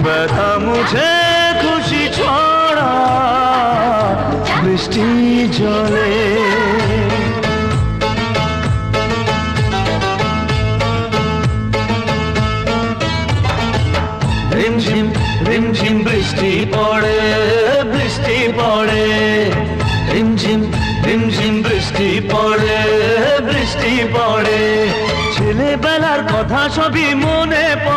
ব্যথা মুছে খুশি ছড়া বৃষ্টি জলে। রিমঝিম রিমঝিম বৃষ্টি পড়ে, বৃষ্টি পড়ে, রিমঝিম রিমঝিম বৃষ্টি পড়ে, বৃষ্টি পড়ে। ছেলেবেলার কথা সবই